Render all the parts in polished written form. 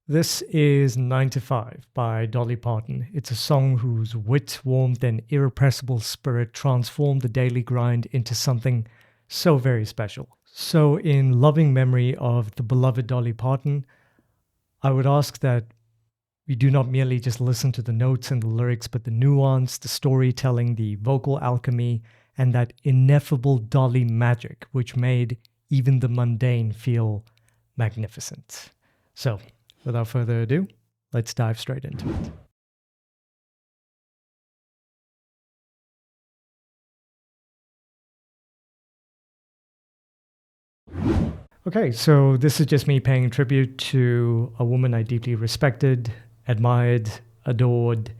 This is 9 to 5 by Dolly Parton. It's a song whose wit, warmth, and irrepressible spirit transformed the daily grind into something so very special. So, in loving memory of the beloved Dolly Parton, I would ask that we do not merely just listen to the notes and the lyrics, but the nuance, the storytelling, the vocal alchemy, and that ineffable Dolly magic, which made even the mundane feel magnificent. So, without further ado, let's dive straight into it. Okay, so this is just me paying tribute to a woman I deeply respected, admired, adored,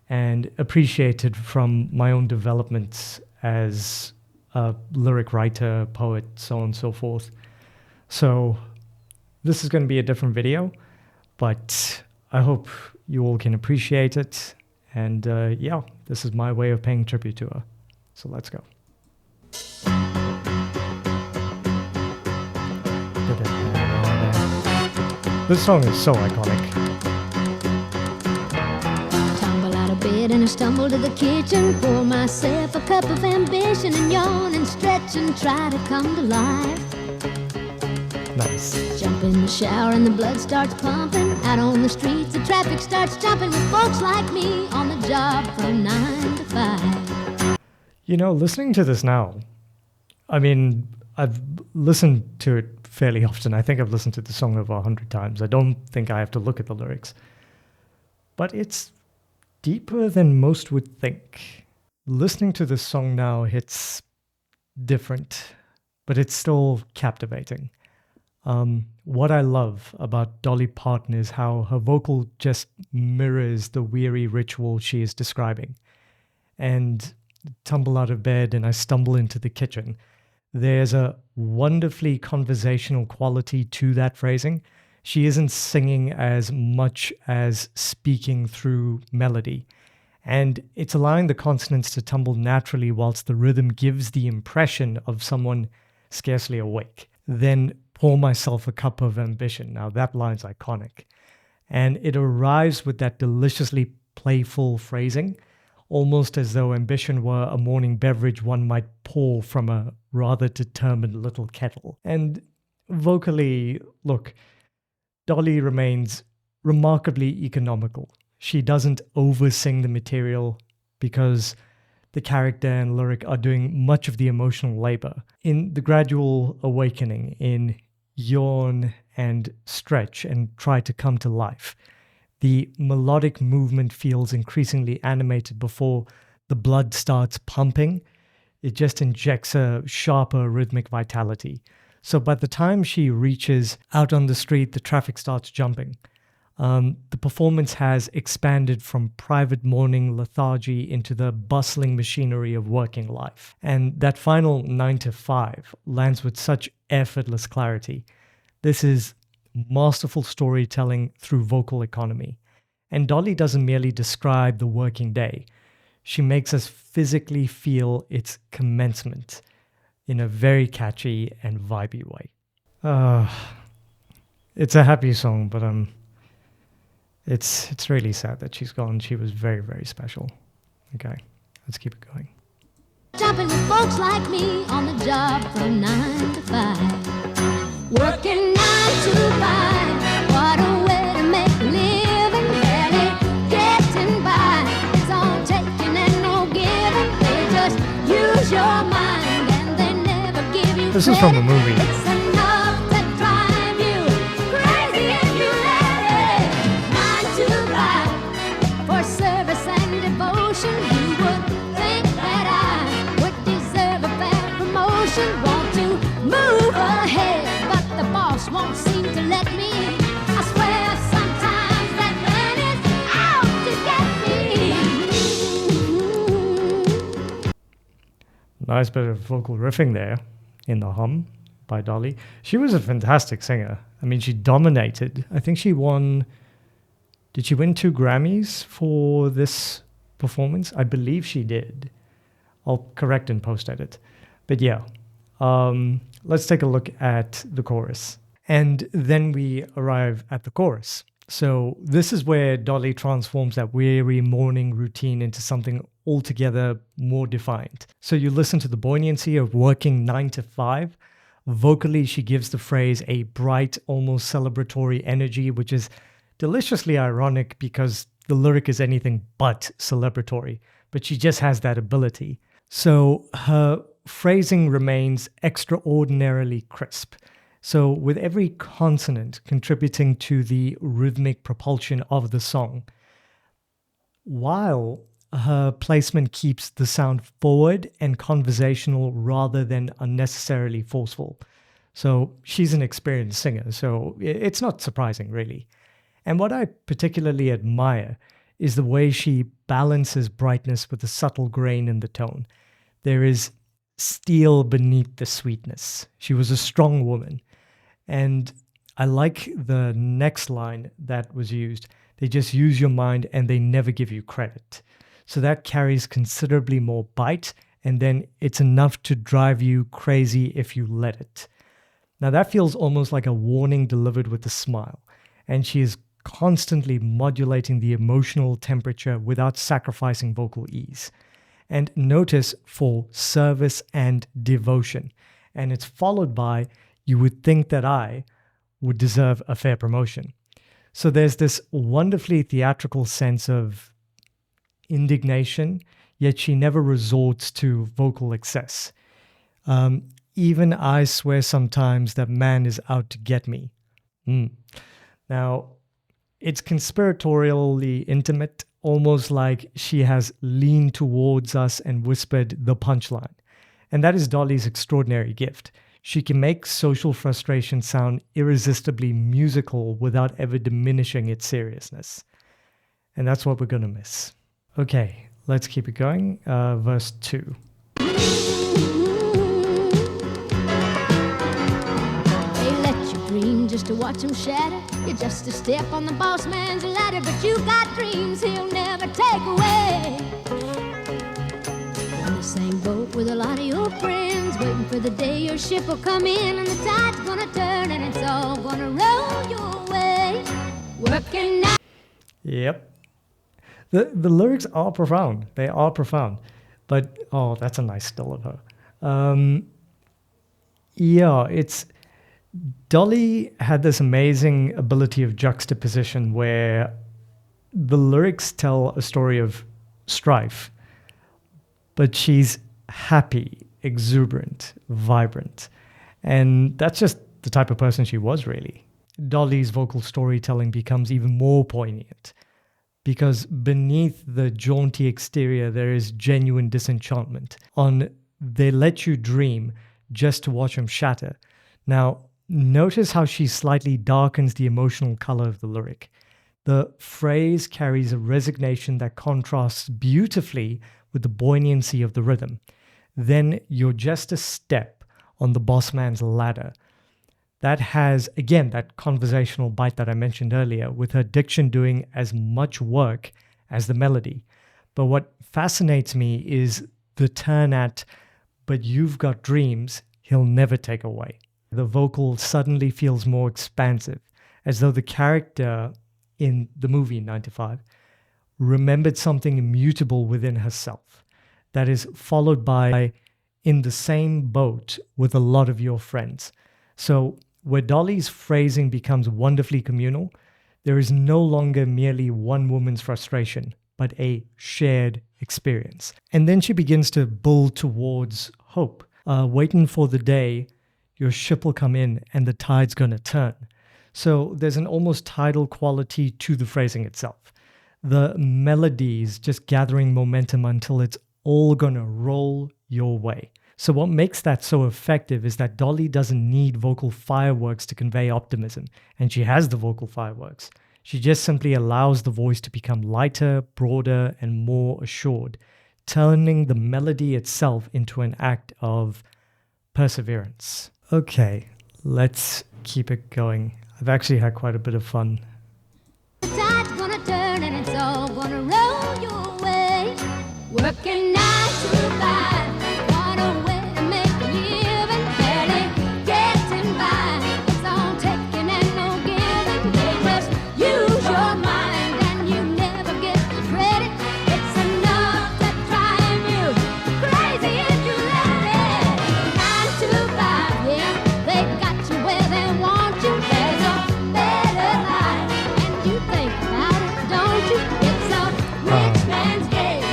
and appreciated from my own developments as a lyric writer, poet, so on and so forth. So this is going to be a different video, but I hope you all can appreciate it. And yeah, this is my way of paying tribute to her. So let's go. This song is so iconic. Tumble out of bed and I stumble to the kitchen, pour myself a cup of ambition and yawn and stretch and try to come to life. Nice. Jump in the shower and the blood starts pumping. Out on the streets the traffic starts jumping with folks like me on the job from 9 to 5. You know, listening to this now, I mean, I've listened to it fairly often. I think I've listened to the song over 100 times. I don't think I have to look at the lyrics. But it's deeper than most would think. Listening to this song now hits different, but it's still captivating. What I love about Dolly Parton is how her vocal just mirrors the weary ritual she is describing. And tumble out of bed and I stumble into the kitchen. There's a wonderfully conversational quality to that phrasing. She isn't singing as much as speaking through melody. And it's allowing the consonants to tumble naturally whilst the rhythm gives the impression of someone scarcely awake. Then pour myself a cup of ambition. Now that line's iconic. And it arrives with that deliciously playful phrasing, almost as though ambition were a morning beverage one might pour from a rather determined little kettle. And vocally, look, Dolly remains remarkably economical. She doesn't oversing the material because the character and lyric are doing much of the emotional labor. In the gradual awakening, in yawn and stretch and try to come to life, the melodic movement feels increasingly animated before the blood starts pumping. It just injects a sharper rhythmic vitality. So by the time she reaches out on the street, the traffic starts jumping. The performance has expanded from private morning lethargy into the bustling machinery of working life. And that final 9 to 5 lands with such effortless clarity. This is masterful storytelling through vocal economy. And Dolly doesn't merely describe the working day. She makes us physically feel its commencement in a very catchy and vibey way. It's a happy song, but it's really sad that she's gone. She was very, very special. Okay, let's keep it going. Jumping with folks like me on the job from 9 to 5. Working 9 to 5. What a way to make a living. Barely getting by. It's all taking and no giving. They just use your mind and they never give you This is from a movie. It's enough to drive you crazy if you let it. 9 to 5 for service and devotion. You would think that I would deserve a fair promotion. Want to move ahead, but the boss won't seem to let me. I swear sometimes that man is out to get me. Nice bit of vocal riffing there in the hum by Dolly. She was a fantastic singer. I mean, she dominated. I think she won... Did she win 2 Grammys for this performance? I believe she did. I'll correct and post-edit. But yeah, let's take a look at the chorus. And then we arrive at the chorus. So this is where Dolly transforms that weary morning routine into something altogether more defined. So you listen to the buoyancy of working 9 to 5. Vocally, she gives the phrase a bright, almost celebratory energy, which is deliciously ironic because the lyric is anything but celebratory, but she just has that ability. So her phrasing remains extraordinarily crisp. So with every consonant contributing to the rhythmic propulsion of the song, while her placement keeps the sound forward and conversational rather than unnecessarily forceful. So she's an experienced singer, so it's not surprising really. And what I particularly admire is the way she balances brightness with a subtle grain in the tone. There is steel beneath the sweetness. She was a strong woman. And I like the next line that was used. They just use your mind and they never give you credit. So that carries considerably more bite, and then it's enough to drive you crazy if you let it. Now that feels almost like a warning delivered with a smile, and she is constantly modulating the emotional temperature without sacrificing vocal ease. And notice for service and devotion. And it's followed by, you would think that I would deserve a fair promotion. So there's this wonderfully theatrical sense of indignation, yet she never resorts to vocal excess. Even I swear sometimes that man is out to get me. Now, it's conspiratorially intimate, almost like she has leaned towards us and whispered the punchline. And that is Dolly's extraordinary gift. She can make social frustration sound irresistibly musical without ever diminishing its seriousness. And that's what we're going to miss. Okay, let's keep it going. Verse 2. They let you dream just to watch them shatter. You're just a step on the boss man's ladder, but you got dreams he'll never take away. In the same boat with a lot of your friends, waiting for the day your ship will come in and the tide's gonna turn and it's all gonna roll your way. Working now. Yep. The lyrics are profound. They are profound. But, oh, that's a nice still of her. Yeah, it's... Dolly had this amazing ability of juxtaposition where the lyrics tell a story of strife, but she's happy, exuberant, vibrant. And that's just the type of person she was, really. Dolly's vocal storytelling becomes even more poignant because beneath the jaunty exterior, there is genuine disenchantment. On They Let You Dream just to watch them shatter. Now, notice how she slightly darkens the emotional color of the lyric. The phrase carries a resignation that contrasts beautifully with the buoyancy of the rhythm. Then you're just a step on the boss man's ladder. That has, again, that conversational bite that I mentioned earlier, with her diction doing as much work as the melody. But what fascinates me is the turn at, but you've got dreams he'll never take away. The vocal suddenly feels more expansive, as though the character in the movie 9 to 5 remembered something immutable within herself. That is followed by in the same boat with a lot of your friends. So where Dolly's phrasing becomes wonderfully communal, there is no longer merely one woman's frustration, but a shared experience. And then she begins to build towards hope, waiting for the day your ship will come in and the tide's going to turn. So there's an almost tidal quality to the phrasing itself. The melodies just gathering momentum until it's all going to roll your way. So what makes that so effective is that Dolly doesn't need vocal fireworks to convey optimism, and she has the vocal fireworks. She just simply allows the voice to become lighter, broader, and more assured, turning the melody itself into an act of perseverance. Okay, let's keep it going. I've actually had quite a bit of fun. The tide's gonna turn and it's all gonna roll your way. Working 9 to 5, what a way to make a living. Barely getting by, it's all taking and no giving. They just use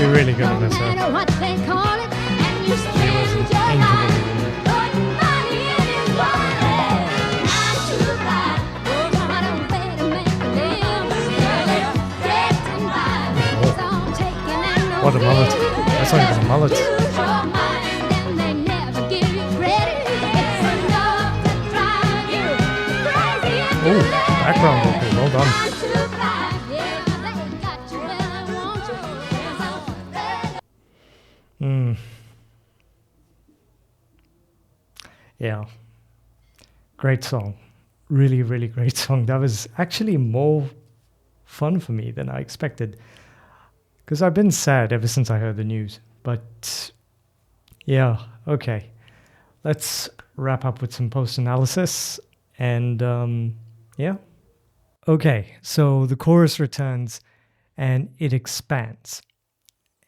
You're really gonna miss No her. matter what they call it, and you She was spend an your angel life of a woman. putting money in his wallet. 9 to 5, what a way to make a living. Getting by, it's all taking and no What a mullet. giving. That's not even a mullet. Use your mind and they never give you credit. It's enough to drive you crazy if you Oh, let it. background vocal. Well done. 9 to 5, yeah, they got you where they want you. So Yeah. Great song. Really, really great song. That was actually more fun for me than I expected. Because I've been sad ever since I heard the news. But yeah, okay. Let's wrap up with some post-analysis. And yeah. Okay, so the chorus returns and it expands.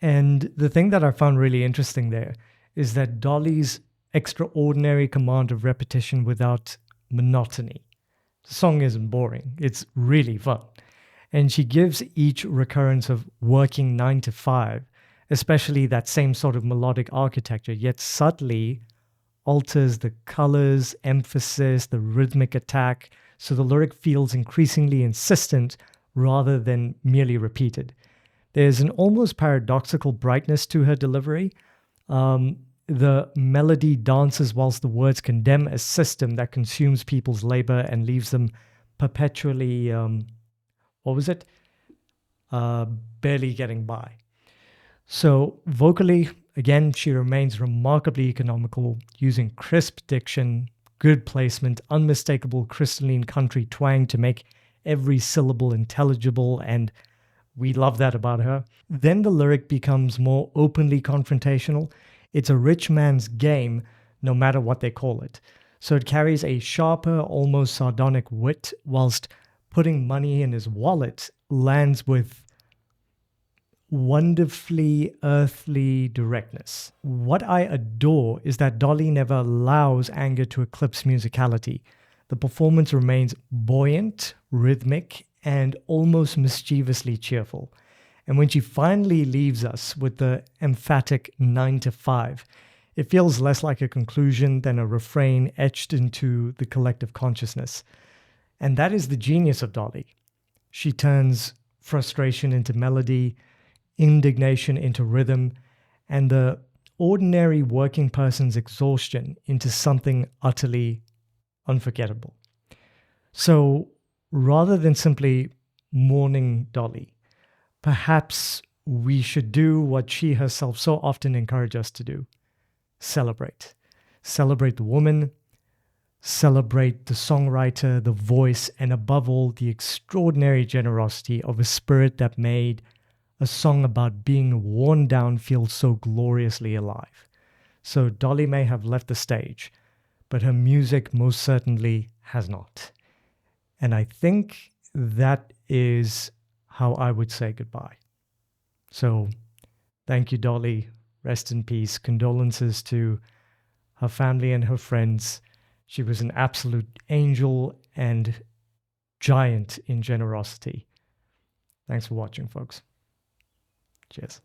And the thing that I found really interesting there is that Dolly's extraordinary command of repetition without monotony. The song isn't boring, it's really fun. And she gives each recurrence of working 9 to 5, especially that same sort of melodic architecture, yet subtly alters the colors, emphasis, the rhythmic attack, so the lyric feels increasingly insistent rather than merely repeated. There's an almost paradoxical brightness to her delivery. The melody dances whilst the words condemn a system that consumes people's labor and leaves them perpetually, barely getting by. So vocally, again, she remains remarkably economical, using crisp diction, good placement, unmistakable crystalline country twang to make every syllable intelligible, and we love that about her. Then the lyric becomes more openly confrontational. It's a rich man's game, no matter what they call it. So it carries a sharper, almost sardonic wit, whilst putting money in his wallet lands with wonderfully earthly directness. What I adore is that Dolly never allows anger to eclipse musicality. The performance remains buoyant, rhythmic, and almost mischievously cheerful. And when she finally leaves us with the emphatic 9 to 5, it feels less like a conclusion than a refrain etched into the collective consciousness. And that is the genius of Dolly. She turns frustration into melody, indignation into rhythm, and the ordinary working person's exhaustion into something utterly unforgettable. So rather than simply mourning Dolly, perhaps we should do what she herself so often encouraged us to do. Celebrate. Celebrate the woman, celebrate the songwriter, the voice, and above all, the extraordinary generosity of a spirit that made a song about being worn down feel so gloriously alive. So Dolly may have left the stage, but her music most certainly has not. And I think that is how I would say goodbye. So thank you, Dolly. Rest in peace. Condolences to her family and her friends. She was an absolute angel and giant in generosity. Thanks for watching, folks. Cheers.